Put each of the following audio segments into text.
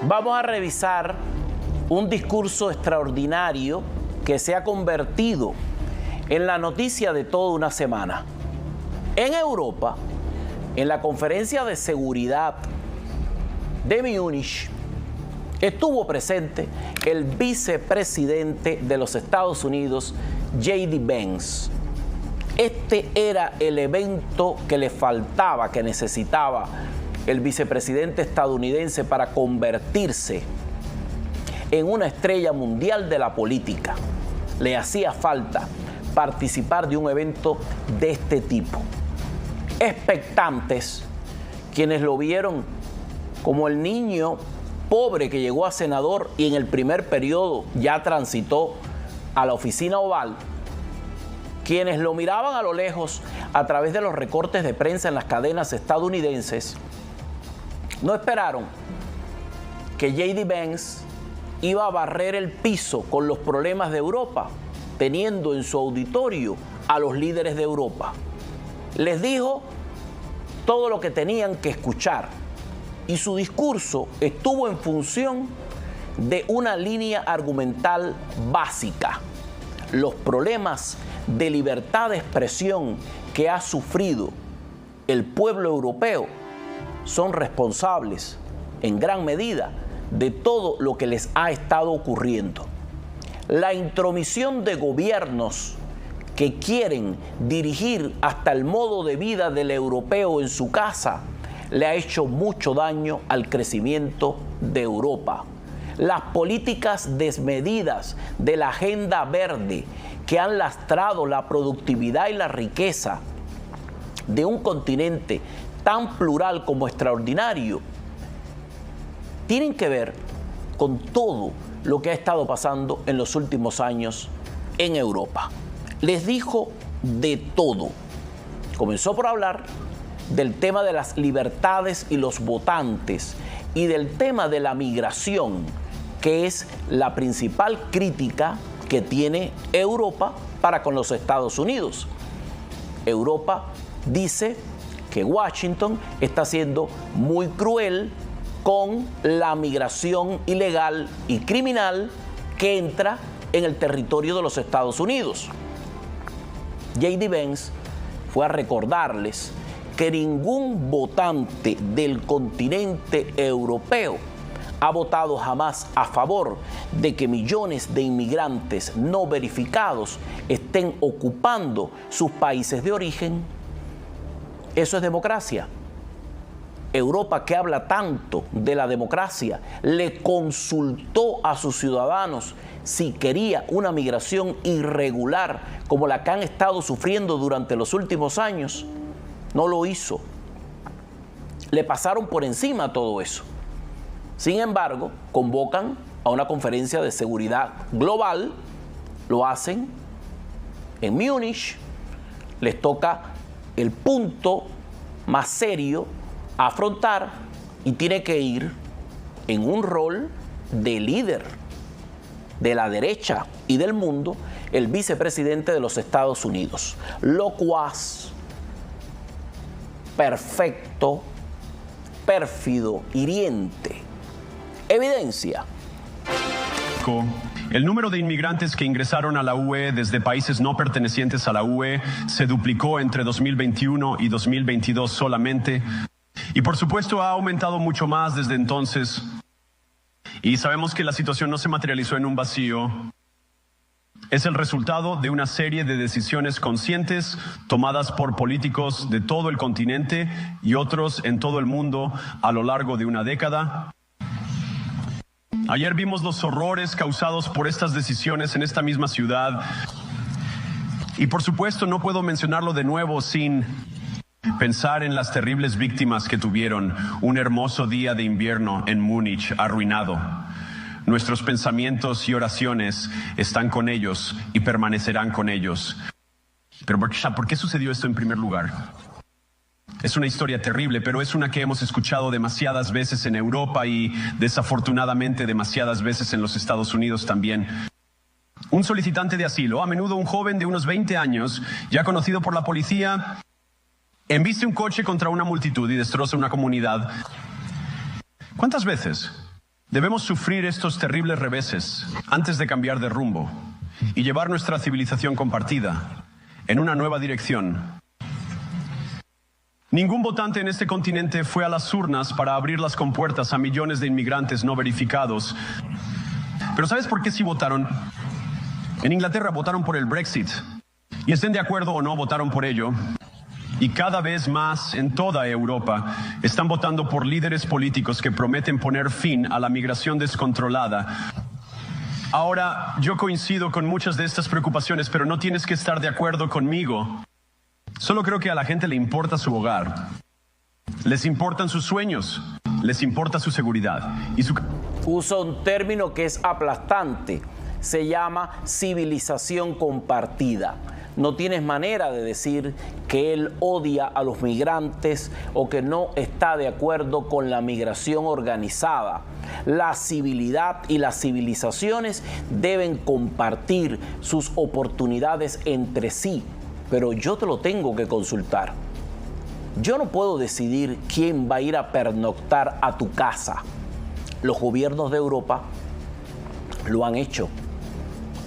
Vamos a revisar un discurso extraordinario que se ha convertido en la noticia de toda una semana. En Europa, en la conferencia de seguridad de Múnich, estuvo presente el vicepresidente de los Estados Unidos, J.D. Vance. Este era el evento que le faltaba, que necesitaba el vicepresidente estadounidense para convertirse en una estrella mundial de la política. Le hacía falta participar de un evento de este tipo. Expectantes quienes lo vieron como el niño pobre que llegó a senador y en el primer periodo ya transitó a la oficina oval, quienes lo miraban a lo lejos a través de los recortes de prensa en las cadenas estadounidenses, no esperaron que J.D. Vance iba a barrer el piso con los problemas de Europa, teniendo en su auditorio a los líderes de Europa. Les dijo todo lo que tenían que escuchar y su discurso estuvo en función de una línea argumental básica: los problemas de libertad de expresión que ha sufrido el pueblo europeo son responsables en gran medida de todo lo que les ha estado ocurriendo. La intromisión de gobiernos que quieren dirigir hasta el modo de vida del europeo en su casa le ha hecho mucho daño al crecimiento de Europa. Las políticas desmedidas de la agenda verde que han lastrado la productividad y la riqueza de un continente tan plural como extraordinario tienen que ver con todo lo que ha estado pasando en los últimos años en Europa. Les dijo de todo. Comenzó por hablar del tema de las libertades y los votantes y del tema de la migración, que es la principal crítica que tiene Europa para con los Estados Unidos. Europa dice que Washington está siendo muy cruel con la migración ilegal y criminal que entra en el territorio de los Estados Unidos. J.D. Vance fue a recordarles que ningún votante del continente europeo ha votado jamás a favor de que millones de inmigrantes no verificados estén ocupando sus países de origen. Eso es democracia. Europa, que habla tanto de la democracia, le consultó a sus ciudadanos si quería una migración irregular como la que han estado sufriendo durante los últimos años. No lo hizo. Le pasaron por encima todo eso. Sin embargo, convocan a una conferencia de seguridad global, lo hacen en Múnich, les toca el punto más serio a afrontar y tiene que ir en un rol de líder de la derecha y del mundo, el vicepresidente de los Estados Unidos. Locuaz, perfecto, pérfido, hiriente. Evidencia. El número de inmigrantes que ingresaron a la UE desde países no pertenecientes a la UE se duplicó entre 2021 y 2022 solamente. Y por supuesto ha aumentado mucho más desde entonces. Y sabemos que la situación no se materializó en un vacío. Es el resultado de una serie de decisiones conscientes tomadas por políticos de todo el continente y otros en todo el mundo a lo largo de una década. Ayer vimos los horrores causados por estas decisiones en esta misma ciudad. Y por supuesto no puedo mencionarlo de nuevo sin pensar en las terribles víctimas que tuvieron un hermoso día de invierno en Múnich arruinado. Nuestros pensamientos y oraciones están con ellos y permanecerán con ellos. Pero ¿por qué sucedió esto en primer lugar? Es una historia terrible, pero es una que hemos escuchado demasiadas veces en Europa y desafortunadamente demasiadas veces en los Estados Unidos también. Un solicitante de asilo, a menudo un joven de unos 20 años, ya conocido por la policía, embiste un coche contra una multitud y destroza una comunidad. ¿Cuántas veces Debemos sufrir estos terribles reveses antes de cambiar de rumbo y llevar nuestra civilización compartida en una nueva dirección. Ningún votante en este continente fue a las urnas para abrir las compuertas a millones de inmigrantes no verificados. Pero ¿sabes por qué sí votaron? En Inglaterra votaron por el Brexit. Y estén de acuerdo o no, votaron por ello. Y cada vez más en toda Europa están votando por líderes políticos que prometen poner fin a la migración descontrolada. Ahora, yo coincido con muchas de estas preocupaciones, pero no tienes que estar de acuerdo conmigo. Solo creo que a la gente le importa su hogar, les importan sus sueños, les importa su seguridad y su... Usa un término que es aplastante, se llama civilización compartida. No tienes manera de decir que él odia a los migrantes o que no está de acuerdo con la migración organizada. La civilidad y las civilizaciones deben compartir sus oportunidades entre sí. Pero yo te lo tengo que consultar. Yo no puedo decidir quién va a ir a pernoctar a tu casa. Los gobiernos de Europa lo han hecho.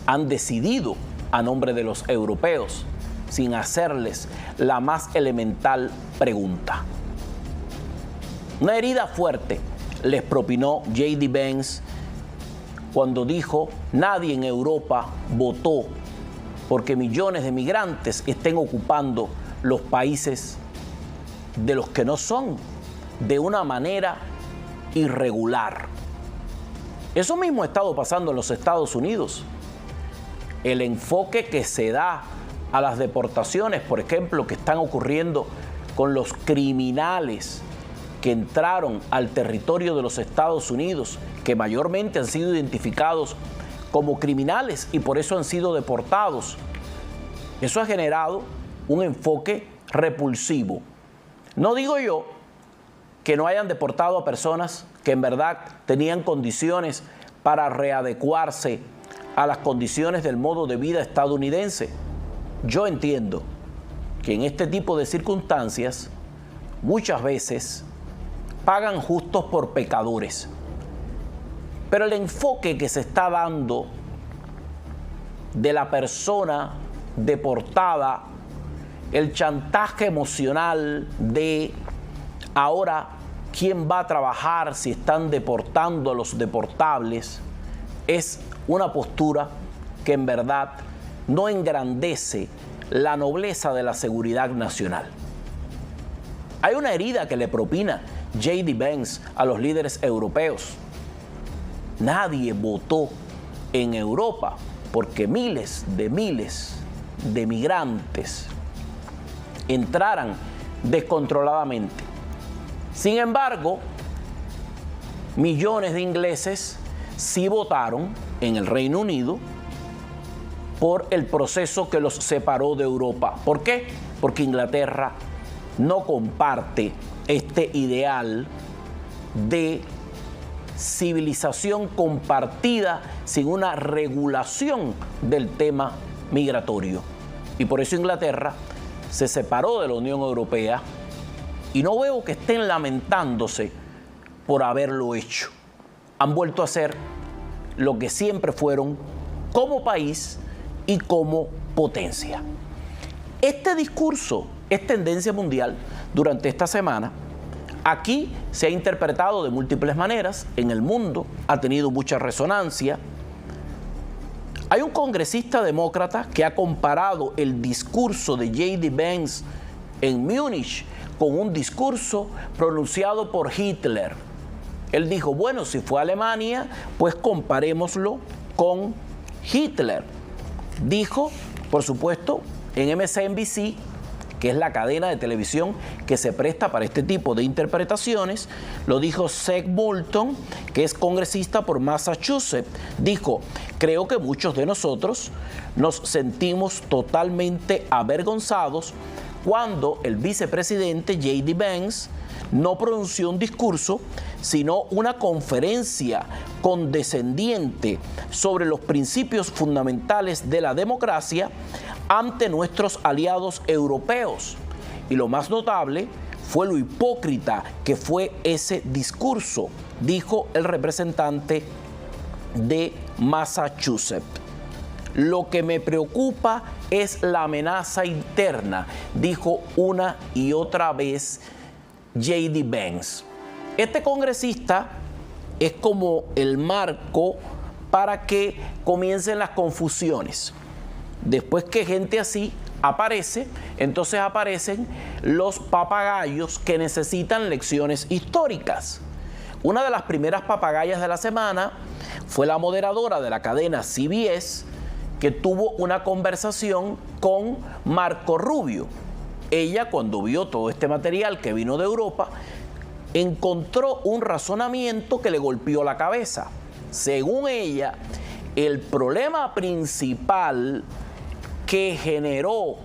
Han decidido a nombre de los europeos, sin hacerles la más elemental pregunta. Una herida fuerte les propinó J.D. Vance cuando dijo: nadie en Europa votó porque millones de migrantes estén ocupando los países de los que no son, de una manera irregular. Eso mismo ha estado pasando en los Estados Unidos. El enfoque que se da a las deportaciones, por ejemplo, que están ocurriendo con los criminales que entraron al territorio de los Estados Unidos, que mayormente han sido identificados como criminales y por eso han sido deportados. Eso ha generado un enfoque repulsivo. No digo yo que no hayan deportado a personas que en verdad tenían condiciones para readecuarse a las condiciones del modo de vida estadounidense. Yo entiendo que en este tipo de circunstancias muchas veces pagan justos por pecadores. Pero el enfoque que se está dando de la persona deportada, el chantaje emocional de ahora quién va a trabajar si están deportando a los deportables, es una postura que en verdad no engrandece la nobleza de la seguridad nacional. Hay una herida que le propina J.D. Vance a los líderes europeos. Nadie votó en Europa porque miles de migrantes entraran descontroladamente. Sin embargo, millones de ingleses sí votaron en el Reino Unido por el proceso que los separó de Europa. ¿Por qué? Porque Inglaterra no comparte este ideal de civilización compartida sin una regulación del tema migratorio. Y por eso Inglaterra se separó de la Unión Europea y no veo que estén lamentándose por haberlo hecho. Han vuelto a ser lo que siempre fueron como país y como potencia. Este discurso es tendencia mundial durante esta semana. Aquí se ha interpretado de múltiples maneras, en el mundo ha tenido mucha resonancia. Hay un congresista demócrata que ha comparado el discurso de J.D. Vance en Múnich con un discurso pronunciado por Hitler. Él dijo, bueno, si fue a Alemania, pues comparémoslo con Hitler. Dijo, por supuesto, en MSNBC, que es la cadena de televisión que se presta para este tipo de interpretaciones, lo dijo Seth Moulton, que es congresista por Massachusetts. Dijo, creo que muchos de nosotros nos sentimos totalmente avergonzados cuando el vicepresidente J.D. Vance no pronunció un discurso, sino una conferencia condescendiente sobre los principios fundamentales de la democracia ante nuestros aliados europeos. Y lo más notable fue lo hipócrita que fue ese discurso. dijo el representante de Massachusetts. Lo que me preocupa es la amenaza interna, dijo una y otra vez J.D. Vance. Este congresista es como el marco para que comiencen las confusiones. Después que gente así aparece, entonces aparecen los papagayos que necesitan lecciones históricas. Una de las primeras papagayas de la semana fue la moderadora de la cadena CBS, que tuvo una conversación con Marco Rubio. Ella, cuando vio todo este material que vino de Europa, encontró un razonamiento que le golpeó la cabeza. Según ella, el problema principal que generó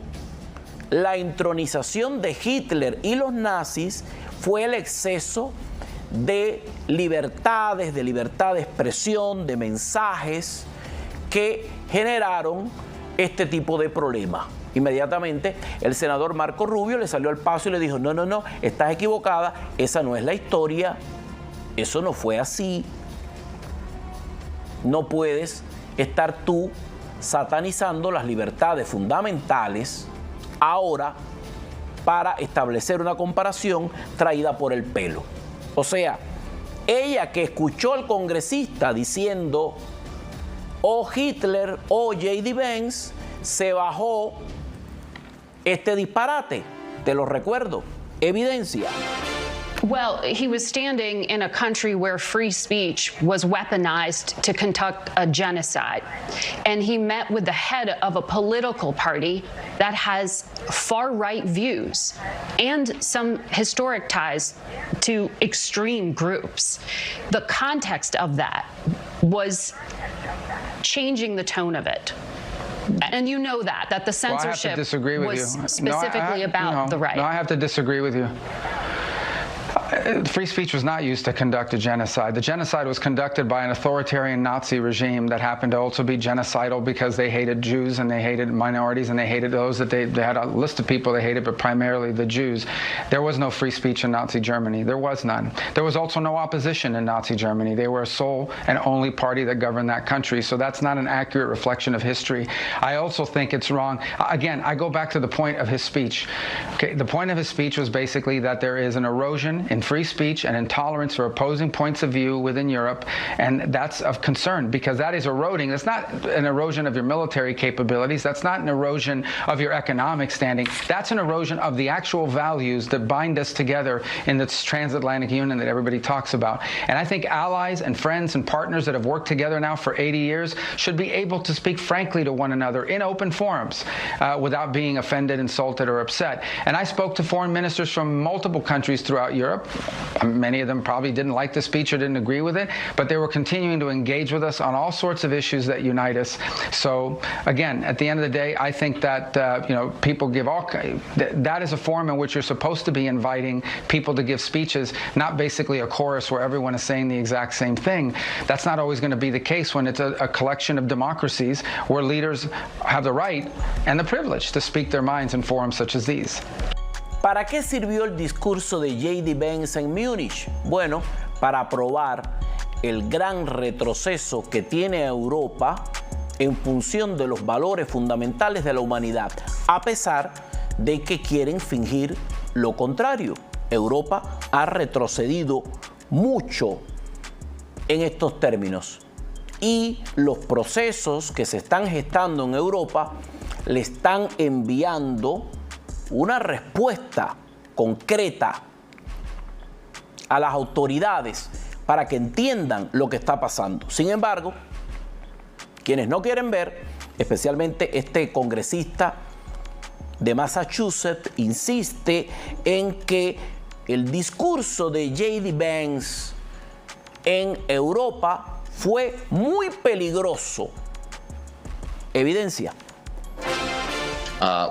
la entronización de Hitler y los nazis fue el exceso de libertades, de libertad de expresión, de mensajes que generaron este tipo de problema. Inmediatamente el senador Marco Rubio le salió al paso y le dijo: no, estás equivocada, esa no es la historia, eso no fue así. No puedes estar tú satanizando las libertades fundamentales ahora para establecer una comparación traída por el pelo. O sea, ella que escuchó al congresista diciendo o Hitler o J.D. Vance, se bajó este disparate. Te lo recuerdo. Evidencia. Well, he was standing in a country where free speech was weaponized to conduct a genocide. And he met with the head of a political party that has far-right views and some historic ties to extreme groups. The context of that was changing the tone of it. And you know that the censorship was specifically about the right. No, I have to disagree with you. Free speech was not used to conduct a genocide. The genocide was conducted by an authoritarian Nazi regime that happened to also be genocidal because they hated Jews and they hated minorities and they hated those that they had a list of people they hated, but primarily the Jews. There was no free speech in Nazi Germany. There was none. There was also no opposition in Nazi Germany. They were a sole and only party that governed that country. So that's not an accurate reflection of history. I also think it's wrong. Again, I go back to the point of his speech. Okay, the point of his speech was basically that there is an erosion in free speech and intolerance for opposing points of view within Europe, and that's of concern because that is eroding. That's not an erosion of your military capabilities. That's not an erosion of your economic standing. That's an erosion of the actual values that bind us together in this transatlantic union that everybody talks about. And I think allies and friends and partners that have worked together now for 80 years should be able to speak frankly to one another in open forums without being offended, insulted, or upset. And I spoke to foreign ministers from multiple countries throughout Europe. Many of them probably didn't like the speech or didn't agree with it, but they were continuing to engage with us on all sorts of issues that unite us. So again, at the end of the day, I think that people give all that is a forum in which you're supposed to be inviting people to give speeches, not basically a chorus where everyone is saying the exact same thing. That's not always going to be the case when it's a collection of democracies where leaders have the right and the privilege to speak their minds in forums such as these. ¿Para qué sirvió el discurso de J.D. Vance en Múnich? Bueno, para probar el gran retroceso que tiene Europa en función de los valores fundamentales de la humanidad, a pesar de que quieren fingir lo contrario. Europa ha retrocedido mucho en estos términos y los procesos que se están gestando en Europa le están enviando una respuesta concreta a las autoridades para que entiendan lo que está pasando. Sin embargo, quienes no quieren ver, especialmente este congresista de Massachusetts, insiste en que el discurso de J.D. Vance en Europa fue muy peligroso. Evidencia.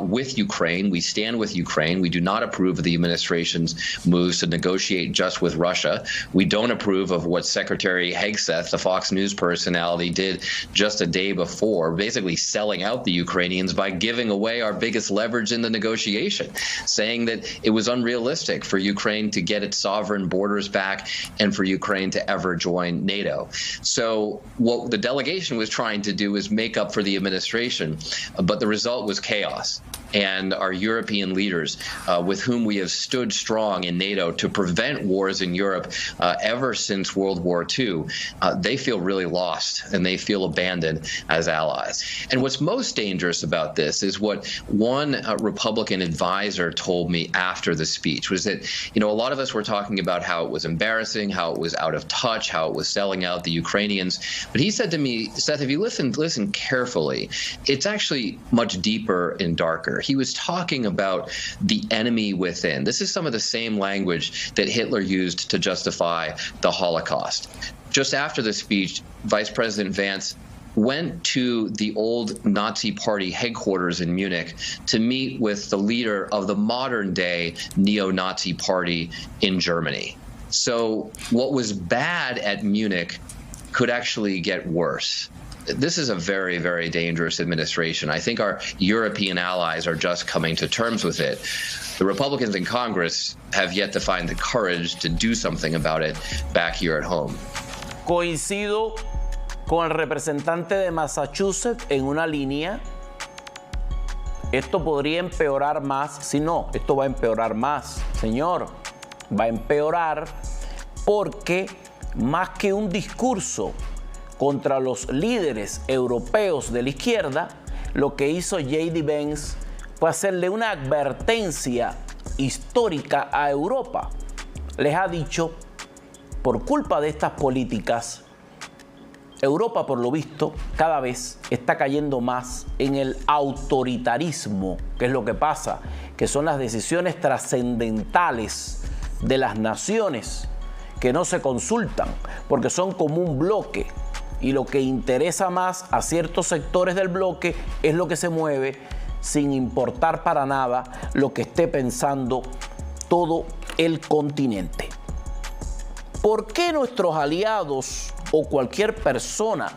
with Ukraine. We stand with Ukraine. We do not approve of the administration's moves to negotiate just with Russia. We don't approve of what Secretary Hegseth, the Fox News personality, did just a day before, basically selling out the Ukrainians by giving away our biggest leverage in the negotiation, saying that it was unrealistic for Ukraine to get its sovereign borders back and for Ukraine to ever join NATO. So what the delegation was trying to do is make up for the administration, but the result was chaos. And our European leaders, with whom we have stood strong in NATO to prevent wars in Europe ever since World War II, they feel really lost and they feel abandoned as allies. And what's most dangerous about this is what one Republican advisor told me after the speech was that, a lot of us were talking about how it was embarrassing, how it was out of touch, how it was selling out the Ukrainians. But he said to me, Seth, if you listen carefully, it's actually much deeper and darker. He was talking about the enemy within. This is some of the same language that Hitler used to justify the Holocaust. Just after the speech, Vice President Vance went to the old Nazi Party headquarters in Munich to meet with the leader of the modern-day neo-Nazi party in Germany. So what was bad at Munich could actually get worse. This is a very, very dangerous administration. I think our European allies are just coming to terms with it. The Republicans in Congress have yet to find the courage to do something about it back here at home. Coincido con el representante de Massachusetts en una línea. Esto podría empeorar más. Si no, esto va a empeorar más, señor. Va a empeorar porque más que un discurso contra los líderes europeos de la izquierda, lo que hizo J.D. Vance fue hacerle una advertencia histórica a Europa. Les ha dicho, por culpa de estas políticas, Europa, por lo visto, cada vez está cayendo más en el autoritarismo, que es lo que pasa, que son las decisiones trascendentales de las naciones que no se consultan, porque son como un bloque. Y lo que interesa más a ciertos sectores del bloque es lo que se mueve sin importar para nada lo que esté pensando todo el continente. ¿Por qué nuestros aliados o cualquier persona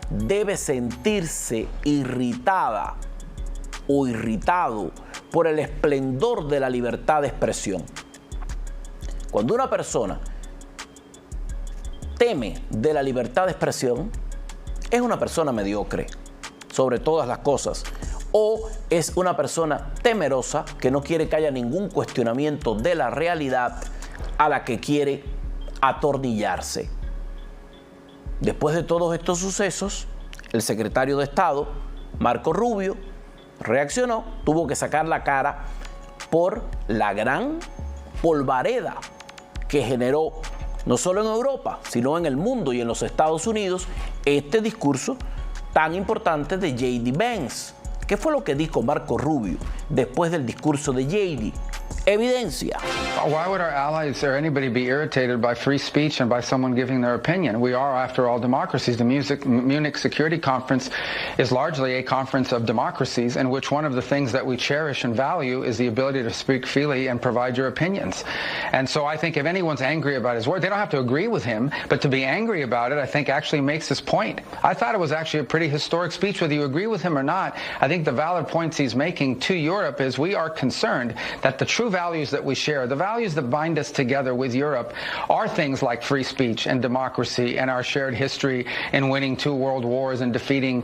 debe sentirse irritada o irritado por el esplendor de la libertad de expresión? Cuando una persona teme de la libertad de expresión, es una persona mediocre sobre todas las cosas, o es una persona temerosa que no quiere que haya ningún cuestionamiento de la realidad a la que quiere atornillarse. Después de todos estos sucesos, el secretario de Estado, Marco Rubio, reaccionó, tuvo que sacar la cara por la gran polvareda que generó no solo en Europa, sino en el mundo y en los Estados Unidos, este discurso tan importante de J.D. Vance. ¿Qué fue lo que dijo Marco Rubio después del discurso de J.D.? Evidencia. Why would our allies or anybody be irritated by free speech and by someone giving their opinion? We are, after all, democracies. The Munich Security Conference is largely a conference of democracies in which one of the things that we cherish and value is the ability to speak freely and provide your opinions. And so I think if anyone's angry about his word, they don't have to agree with him, but to be angry about it, I think actually makes his point. I thought it was actually a pretty historic speech, whether you agree with him or not. I think the valid points he's making to Europe is we are concerned that the true values that we share, the values that bind us together with Europe, are things like free speech and democracy and our shared history in winning 2 world wars and defeating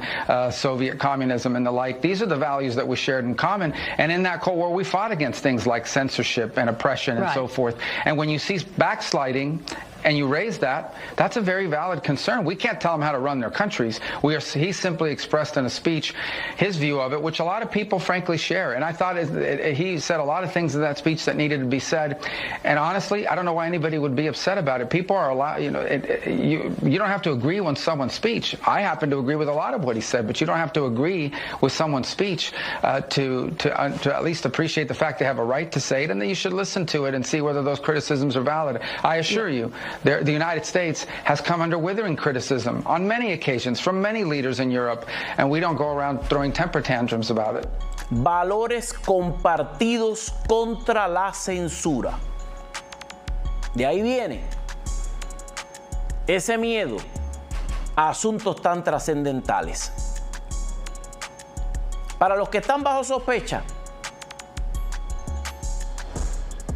Soviet communism and the like. These are the values that we shared in common. And in that Cold War, we fought against things like censorship and oppression and so forth. And when you see backsliding, and you raise that, that's a very valid concern. We can't tell them how to run their countries. He simply expressed in a speech his view of it, which a lot of people frankly share. And I thought he said a lot of things in that speech that needed to be said. And honestly, I don't know why anybody would be upset about it. People are allowed, you don't have to agree with someone's speech. I happen to agree with a lot of what he said, but you don't have to agree with someone's speech to at least appreciate the fact they have a right to say it, and that you should listen to it and see whether those criticisms are valid. I assure you, the United States has come under withering criticism on many occasions from many leaders in Europe, and we don't go around throwing temper tantrums about it. valores compartidos contra la censura. De ahí viene ese miedo a asuntos tan trascendentales. Para los que están bajo sospecha,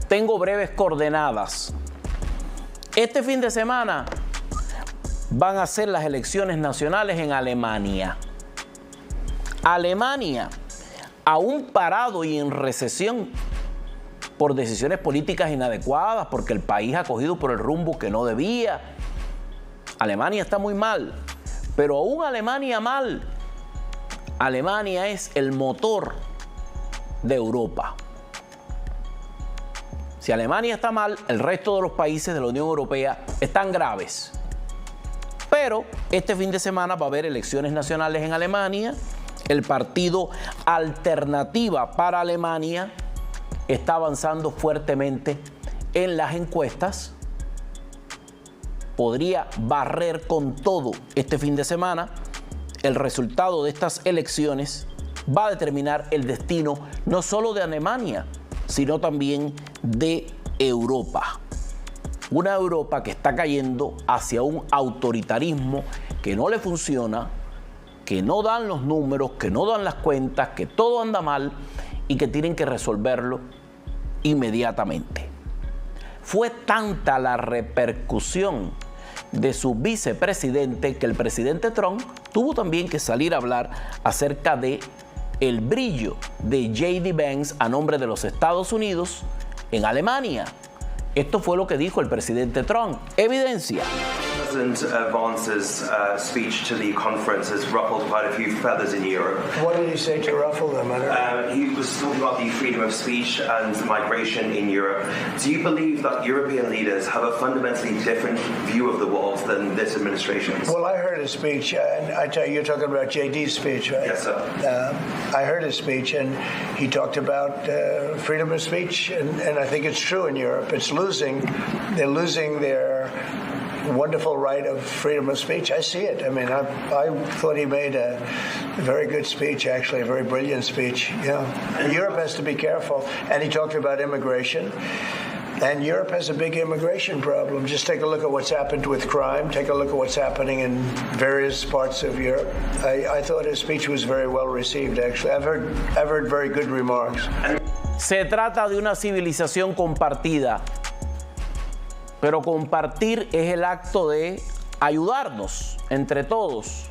tengo breves coordenadas. Este fin de semana van a ser las elecciones nacionales en Alemania. Alemania, aún parado y en recesión por decisiones políticas inadecuadas, porque el país ha cogido por el rumbo que no debía. Alemania está muy mal, pero aún Alemania mal. Alemania es el motor de Europa. Si Alemania está mal, el resto de los países de la Unión Europea están graves. Pero este fin de semana va a haber elecciones nacionales en Alemania. El partido Alternativa para Alemania está avanzando fuertemente en las encuestas. Podría barrer con todo este fin de semana. El resultado de estas elecciones va a determinar el destino no solo de Alemania, sino también de Europa. Una Europa que está cayendo hacia un autoritarismo que no le funciona, que no dan los números, que no dan las cuentas, que todo anda mal y que tienen que resolverlo inmediatamente. Fue tanta la repercusión de su vicepresidente que el presidente Trump tuvo también que salir a hablar acerca de el brillo de J.D. Vance a nombre de los Estados Unidos en Alemania. Esto fue lo que dijo el presidente Trump. Evidencia. President Vance's speech to the conference has ruffled quite a few feathers in Europe. What did he say to ruffle them? He was talking about the freedom of speech and migration in Europe. Do you believe that European leaders have a fundamentally different view of the world than this administration's? Well, I heard his speech, and I tell you, you're talking about JD's speech, right? Yes, sir. I heard his speech, and he talked about freedom of speech, and I think it's true in Europe. It's losing. They're losing their wonderful right of freedom of speech. I see it. I mean, I thought he made a very good speech, actually, a very brilliant speech. Europe has to be careful. And he talked about immigration. And Europe has a big immigration problem. Just take a look at what's happened with crime. Take a look at what's happening in various parts of Europe. I thought his speech was very well received, actually. I've heard very good remarks. Se trata de una civilización compartida. Pero compartir es el acto de ayudarnos entre todos.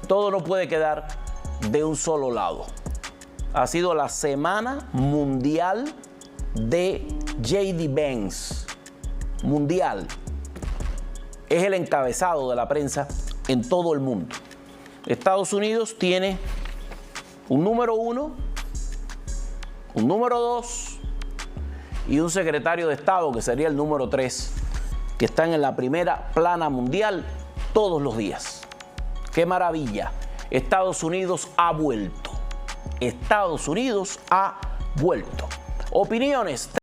Todo no puede quedar de un solo lado. Ha sido la Semana Mundial de J.D. Vance. Mundial. Es el encabezado de la prensa en todo el mundo. Estados Unidos tiene un número 1, un número 2, y un secretario de Estado, que sería el número 3, que están en la primera plana mundial todos los días. ¡Qué maravilla! Estados Unidos ha vuelto. Estados Unidos ha vuelto. Opiniones.